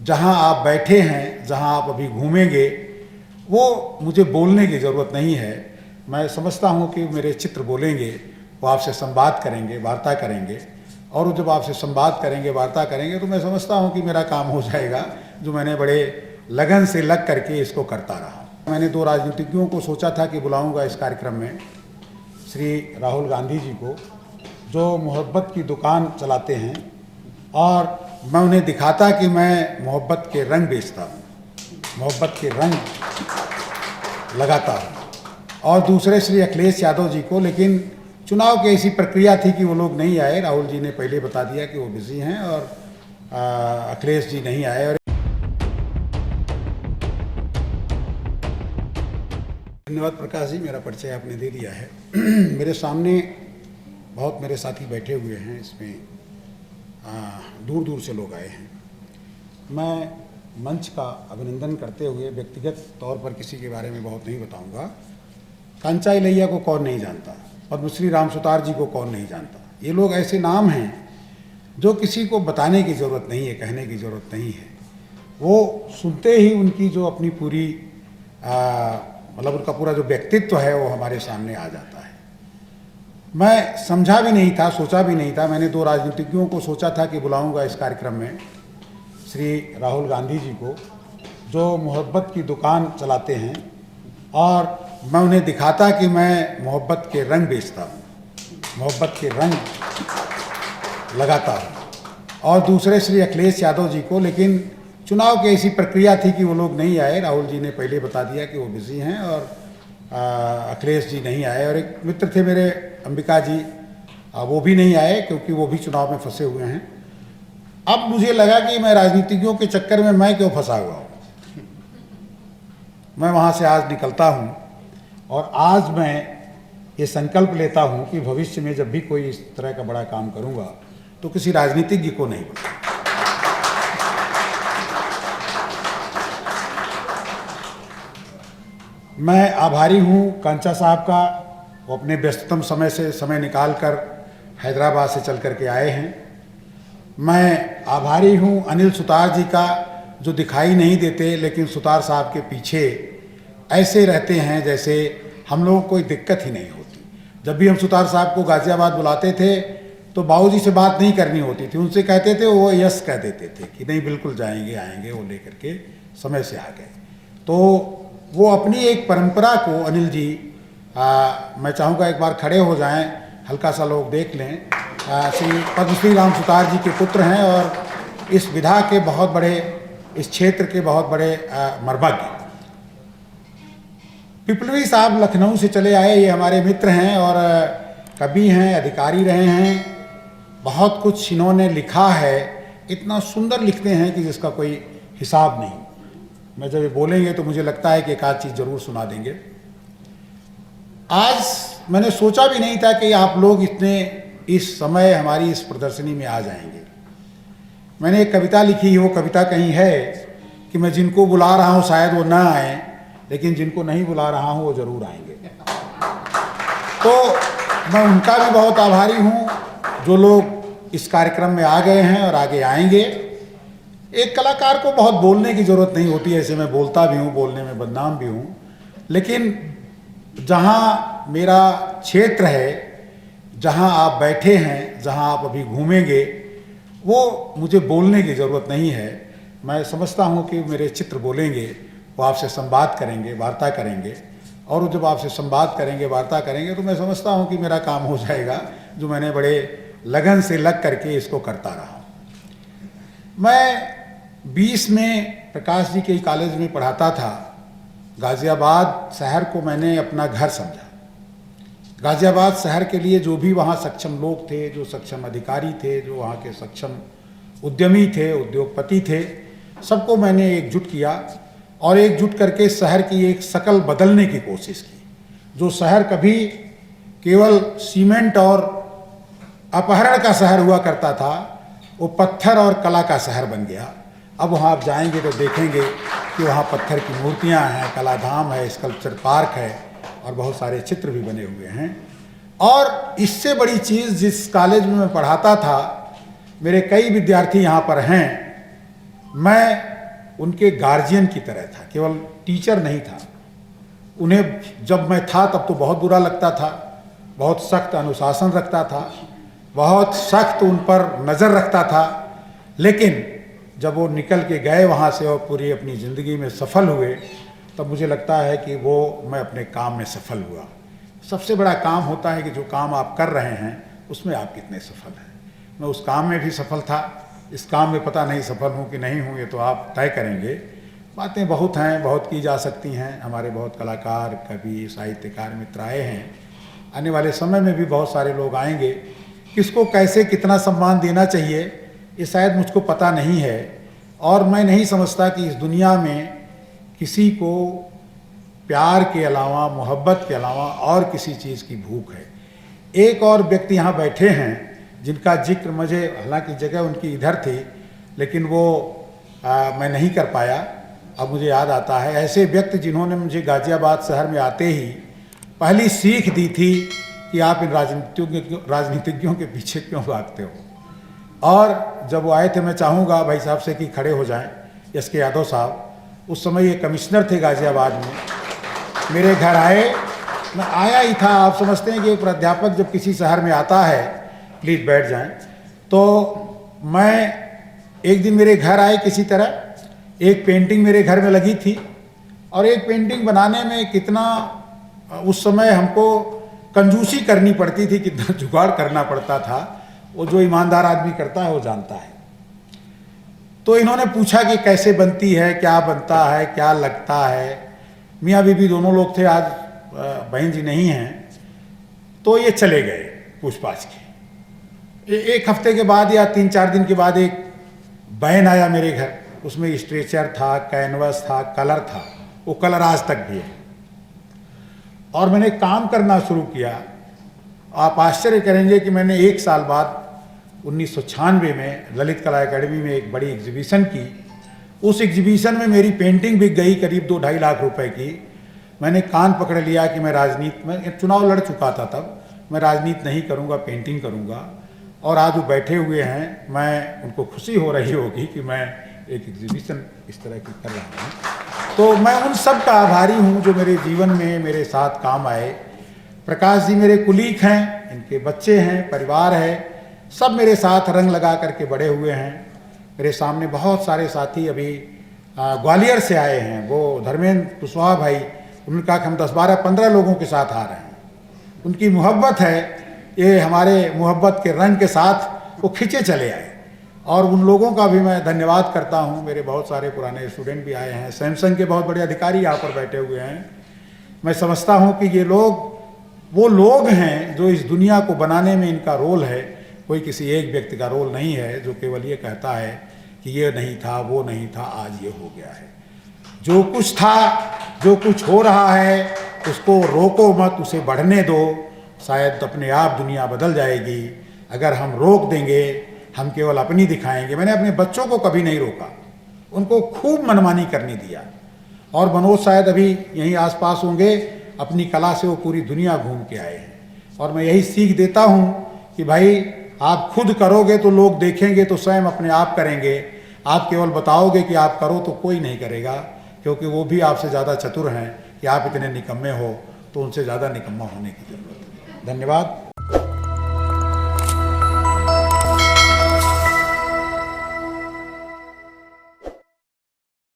जहाँ आप बैठे हैं, जहाँ आप अभी घूमेंगे, वो मुझे बोलने की ज़रूरत नहीं है। मैं समझता हूँ कि मेरे चित्र बोलेंगे, वो आपसे संवाद करेंगे, वार्ता करेंगे, और जब आपसे संवाद करेंगे, वार्ता करेंगे, तो मैं समझता हूँ कि मेरा काम हो जाएगा, जो मैंने बड़े लगन से लग करके इसको करता रहा। मैंने 2 राजनीतिज्ञों को सोचा था कि बुलाऊंगा इस कार्यक्रम में, श्री राहुल गांधी जी को, जो मोहब्बत की दुकान चलाते हैं, और मैं उन्हें दिखाता कि मैं मोहब्बत के रंग बेचता हूँ, मोहब्बत के रंग लगाता हूँ। और दूसरे श्री अखिलेश यादव जी को, लेकिन चुनाव की ऐसी प्रक्रिया थी कि वो लोग नहीं आए। राहुल जी ने पहले बता दिया कि वो बिजी हैं, और अखिलेश जी नहीं आए। और धन्यवाद प्रकाश जी, मेरा परिचय आपने दे दिया है। मेरे सामने बहुत मेरे साथी बैठे हुए हैं, इसमें दूर दूर से लोग आए हैं। मैं मंच का अभिनंदन करते हुए व्यक्तिगत तौर पर किसी के बारे में बहुत नहीं बताऊंगा। कांचा इलैया को कौन नहीं जानता, पद्मश्री राम सुतार जी को कौन नहीं जानता। ये लोग ऐसे नाम हैं जो किसी को बताने की ज़रूरत नहीं है, कहने की ज़रूरत नहीं है। वो सुनते ही उनकी जो अपनी पूरी मतलब उनका पूरा जो व्यक्तित्व है वो हमारे सामने आ जाता है। मैं समझा भी नहीं था, सोचा भी नहीं था। मैंने 2 राजनीतिज्ञों को सोचा था कि बुलाऊंगा इस कार्यक्रम में, श्री राहुल गांधी जी को, जो मोहब्बत की दुकान चलाते हैं, और मैं उन्हें दिखाता कि मैं मोहब्बत के रंग बेचता हूँ, मोहब्बत के रंग लगाता हूँ। और दूसरे श्री अखिलेश यादव जी को, लेकिन चुनाव की ऐसी प्रक्रिया थी कि वो लोग नहीं आए। राहुल जी ने पहले बता दिया कि वो बिजी हैं, और अखिलेश जी नहीं आए। और एक मित्र थे मेरे, अंबिका जी, वो भी नहीं आए क्योंकि वो भी चुनाव में फंसे हुए हैं। अब मुझे लगा कि मैं राजनीतिज्ञों के चक्कर में मैं क्यों फंसा हुआ हूँ। मैं वहाँ से आज निकलता हूँ, और आज मैं ये संकल्प लेता हूँ कि भविष्य में जब भी कोई इस तरह का बड़ा काम करूँगा तो किसी राजनीतिज्ञ को नहीं बुलाऊंगा। मैं आभारी हूँ कांचा साहब का, वो अपने व्यस्ततम समय से समय निकाल कर हैदराबाद से चल कर के आए हैं। मैं आभारी हूँ अनिल सुतार जी का, जो दिखाई नहीं देते लेकिन सुतार साहब के पीछे ऐसे रहते हैं जैसे हम लोगों को कोई दिक्कत ही नहीं होती। जब भी हम सुतार साहब को गाजियाबाद बुलाते थे तो बाबूजी से बात नहीं करनी होती थी, उनसे कहते थे, वो यस कह देते थे कि नहीं बिल्कुल जाएंगे आएंगे, वो लेकर के समय से आ गए। तो वो अपनी एक परंपरा को अनिल जी, मैं चाहूँगा एक बार खड़े हो जाएं, हल्का सा लोग देख लें। श्री पद्मश्री राम सुतार जी के पुत्र हैं, और इस विधा के बहुत बड़े, इस क्षेत्र के बहुत बड़े मर्मज्ञ। पिपलवी साहब लखनऊ से चले आए, ये हमारे मित्र हैं, और कवि हैं, अधिकारी रहे हैं। बहुत कुछ इन्होंने लिखा है, इतना सुंदर लिखते हैं कि जिसका कोई हिसाब नहीं। मैं जब ये बोलेंगे तो मुझे लगता है कि एक आध चीज़ जरूर सुना देंगे। आज मैंने सोचा भी नहीं था कि आप लोग इतने इस समय हमारी इस प्रदर्शनी में आ जाएंगे। मैंने एक कविता लिखी, वो कविता कहीं है कि मैं जिनको बुला रहा हूँ शायद वो ना आए, लेकिन जिनको नहीं बुला रहा हूँ वो जरूर आएंगे। तो मैं उनका भी बहुत आभारी हूँ जो लोग इस कार्यक्रम में आ गए हैं और आगे आएंगे। एक कलाकार को बहुत बोलने की ज़रूरत नहीं होती, ऐसे मैं बोलता भी हूँ, बोलने में बदनाम भी हूँ, लेकिन जहाँ मेरा क्षेत्र है, जहाँ आप बैठे हैं, जहाँ आप अभी घूमेंगे, वो मुझे बोलने की ज़रूरत नहीं है। मैं समझता हूँ कि मेरे चित्र बोलेंगे, वो आपसे संवाद करेंगे, वार्ता करेंगे, और जब आपसे संवाद करेंगे, वार्ता करेंगे, तो मैं समझता हूँ कि मेरा काम हो जाएगा, जो मैंने बड़े लगन से लग करके इसको करता रहा। मैं 20 में प्रकाश जी के कॉलेज में पढ़ाता था। गाज़ियाबाद शहर को मैंने अपना घर समझा। गाज़ियाबाद शहर के लिए जो भी वहाँ सक्षम लोग थे, जो सक्षम अधिकारी थे, जो वहाँ के सक्षम उद्यमी थे, उद्योगपति थे, सबको मैंने एकजुट किया, और एकजुट करके शहर की एक शक्ल बदलने की कोशिश की। जो शहर कभी केवल सीमेंट और अपहरण का शहर हुआ करता था, वो पत्थर और कला का शहर बन गया। अब वहाँ आप जाएंगे तो देखेंगे कि वहाँ पत्थर की मूर्तियाँ हैं, कलाधाम है, स्कल्पचर पार्क है, और बहुत सारे चित्र भी बने हुए हैं। और इससे बड़ी चीज़, जिस कॉलेज में मैं पढ़ाता था, मेरे कई विद्यार्थी यहाँ पर हैं। मैं उनके गार्जियन की तरह था, केवल टीचर नहीं था। उन्हें जब मैं था तब तो बहुत बुरा लगता था, बहुत सख्त अनुशासन रखता था, बहुत सख्त उन पर नज़र रखता था। लेकिन जब वो निकल के गए वहाँ से और पूरी अपनी ज़िंदगी में सफल हुए, तब मुझे लगता है कि वो मैं अपने काम में सफल हुआ। सबसे बड़ा काम होता है कि जो काम आप कर रहे हैं उसमें आप कितने सफल हैं। मैं उस काम में भी सफल था, इस काम में पता नहीं सफल हूँ कि नहीं हूँ, ये तो आप तय करेंगे। बातें बहुत हैं, बहुत की जा सकती हैं। हमारे बहुत कलाकार, कवि, साहित्यकार मित्र आए हैं। आने वाले समय में भी बहुत सारे लोग आएंगे। किसको कैसे कितना सम्मान देना चाहिए ये शायद मुझको पता नहीं है, और मैं नहीं समझता कि इस दुनिया में किसी को प्यार के अलावा, मोहब्बत के अलावा और किसी चीज़ की भूख है। एक और व्यक्ति यहाँ बैठे हैं जिनका जिक्र मुझे, हालांकि जगह उनकी इधर थी लेकिन वो मैं नहीं कर पाया, अब मुझे याद आता है। ऐसे व्यक्ति जिन्होंने मुझे गाज़ियाबाद शहर में आते ही पहली सीख दी थी कि आप इन राजनीतिज्ञों के पीछे क्यों भागते हो। और जब वो आए थे, मैं चाहूँगा भाई साहब से कि खड़े हो जाएं, एस.के. यादव साहब। उस समय ये कमिश्नर थे गाज़ियाबाद में। मेरे घर आए, मैं आया ही था। आप समझते हैं कि एक प्राध्यापक जब किसी शहर में आता है, प्लीज़ बैठ जाएं, तो मैं एक दिन मेरे घर आए किसी तरह। एक पेंटिंग मेरे घर में लगी थी, और एक पेंटिंग बनाने में कितना उस समय हमको कंजूसी करनी पड़ती थी, कितना जुगाड़ करना पड़ता था, वो जो ईमानदार आदमी करता है वो जानता है। तो इन्होंने पूछा कि कैसे बनती है, क्या बनता है, क्या लगता है। मियाँ बीबी दोनों लोग थे, आज बहन जी नहीं हैं। तो ये चले गए पूछ-पाछ के। एक हफ्ते के बाद या 3-4 दिन के बाद एक बहन आया मेरे घर। उसमें स्ट्रेचर था, कैनवस था, कलर था, वो कलर आज तक भी है। और मैंने काम करना शुरू किया। आप आश्चर्य करेंगे कि मैंने 1 साल बाद 1996 में ललित कला एकेडमी में एक बड़ी एग्जीबिशन की। उस एग्जीबिशन में मेरी पेंटिंग बिक गई करीब 2-2.5 लाख रुपए की। मैंने कान पकड़ लिया कि मैं राजनीति में, चुनाव लड़ चुका था तब, मैं राजनीति नहीं करूंगा, पेंटिंग करूंगा। और आज वो बैठे हुए हैं, मैं उनको खुशी हो रही होगी कि मैं एक एग्जीबिशन इस तरह की कर रहा हूँ। तो मैं उन सब का आभारी हूँ जो मेरे जीवन में मेरे साथ काम आए। प्रकाश जी मेरे कुलीग हैं, इनके बच्चे हैं, परिवार है, सब मेरे साथ रंग लगा करके बड़े हुए हैं। मेरे सामने बहुत सारे साथी अभी ग्वालियर से आए हैं। वो धर्मेंद्र कुशवाहा भाई, उन्होंने कहा कि हम 10, 12, 15 लोगों के साथ आ रहे हैं। उनकी मोहब्बत है, ये हमारे मोहब्बत के रंग के साथ वो खिंचे चले आए। और उन लोगों का भी मैं धन्यवाद करता हूँ। मेरे बहुत सारे पुराने स्टूडेंट भी आए हैं, सैमसंग के बहुत बड़े अधिकारी यहाँ पर बैठे हुए हैं। मैं समझता हूँ कि ये लोग वो लोग हैं जो इस दुनिया को बनाने में इनका रोल है। कोई किसी एक व्यक्ति का रोल नहीं है जो केवल ये कहता है कि ये नहीं था, वो नहीं था, आज ये हो गया है। जो कुछ था, जो कुछ हो रहा है, उसको रोको मत, उसे बढ़ने दो। शायद अपने आप दुनिया बदल जाएगी। अगर हम रोक देंगे, हम केवल अपनी दिखाएंगे। मैंने अपने बच्चों को कभी नहीं रोका, उनको खूब मनमानी करने दिया। और मनोज शायद अभी यहीं आसपास होंगे, अपनी कला से वो पूरी दुनिया घूम के आए हैं। और मैं यही सीख देता हूँ कि भाई आप खुद करोगे तो लोग देखेंगे, तो स्वयं अपने आप करेंगे। आप केवल बताओगे कि आप करो तो कोई नहीं करेगा, क्योंकि वो भी आपसे ज़्यादा चतुर हैं कि आप इतने निकम्मे हो, तो उनसे ज़्यादा निकम्मा होने की ज़रूरत है। धन्यवाद।